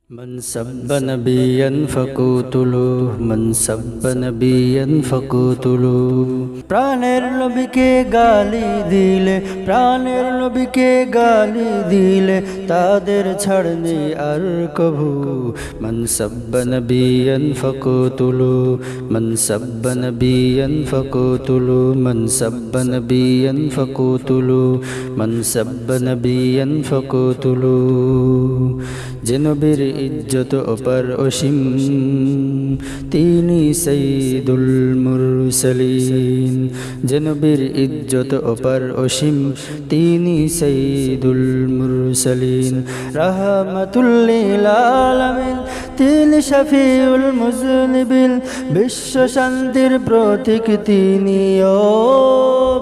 من سب نبيا فقتلوه من سب نبيا فقتلوه প্রাণের নবীকে গালি দিলে প্রাণের নবীকে গালি দিলে তাদের ছাড় নেই আর কভু من سب نبيا فقتلوه من سب نبيا فقتلوه من سب نبيا فقتلوه من سب نبيا فقتلوه যে নবীর ইজ্জত অপার অসীম তিনি সাইয়্যিদুল মুরসালিন যে নবীর ইজ্জত অপার অসীম তিনি সাইয়্যিদুল মুরসালিন রাহমাতুল লিল আলামিন তিনি শফিউল মুজনিবিন বিশ্ব শান্তির প্রতীক তিনি ও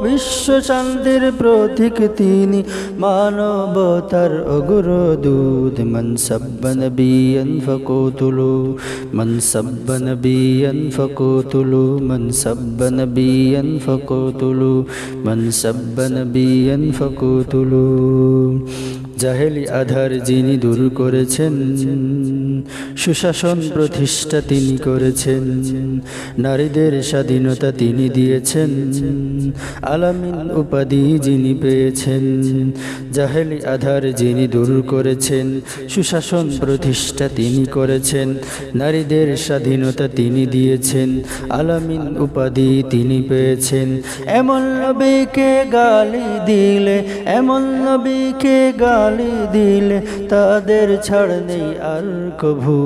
বিশ্ব শান্তির প্রতীক তিনি মানবতার অগ্রদূত من سب نبيا فقتلوه من سب نبيا فقتلوه من سب نبيا فقتلوه من سب نبيا فقتلوه জাহেলি আধার যিনি দূর করেছেন সুশাসন প্রতিষ্ঠা তিনি করেছেন নারীদের স্বাধীনতা তিনি দিয়েছেন আলামিন উপাধি যিনি পেয়েছেন জাহেলি আধার যিনি দূর করেছেন সুশাসন প্রতিষ্ঠা তিনি করেছেন নারীদের স্বাধীনতা তিনি দিয়েছেন আলামিন উপাধি তিনি পেয়েছেন এমন নবীকে গালি দিলে এমন নবীকে গালি দিলে তাদের ছাড় নেই আর কভু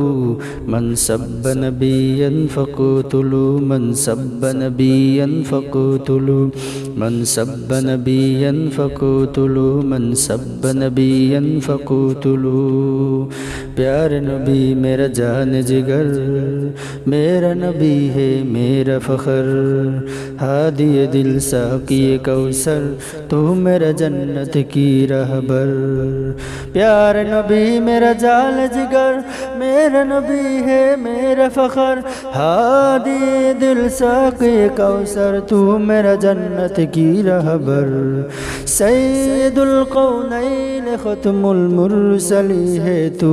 من سب نبيا فقتلوه من سب نبيا فقتلوه من سب نبيا فقتلوه من سب نبيا فقتلوه प्यार नबी मेरा जान जिगर मेरा नबी है मेरा फखर हादी दिल साकी कौसर तू मेरा जन्नत की रहबर प्यार नबी मेरा जान जिगर मेरा नबी है मेरा फखर हादी दिल साकी कौसर तू मेरा जन्नत की रहबर सैयदुल कौनैन खत्मुल मुरसली है तू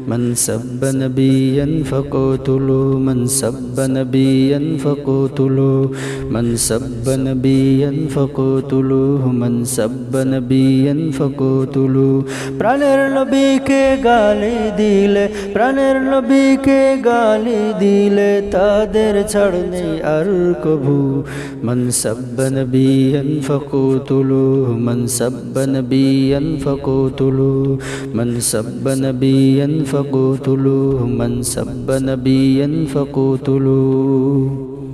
من سب نبيا فقتلوه من سب نبيا فقتلوه من سب نبيا فقتلوه من سب نبيا فقتلوه প্রাণের নবীকে গালি দিলে প্রাণের নবীকে গালি দিলে তাদের ছাড় নেই আর কভু من سب نبيا فقتلوه من سب نبيا فقتلوه من سب نبيا فقتلوه من سب نبيا فقتلوه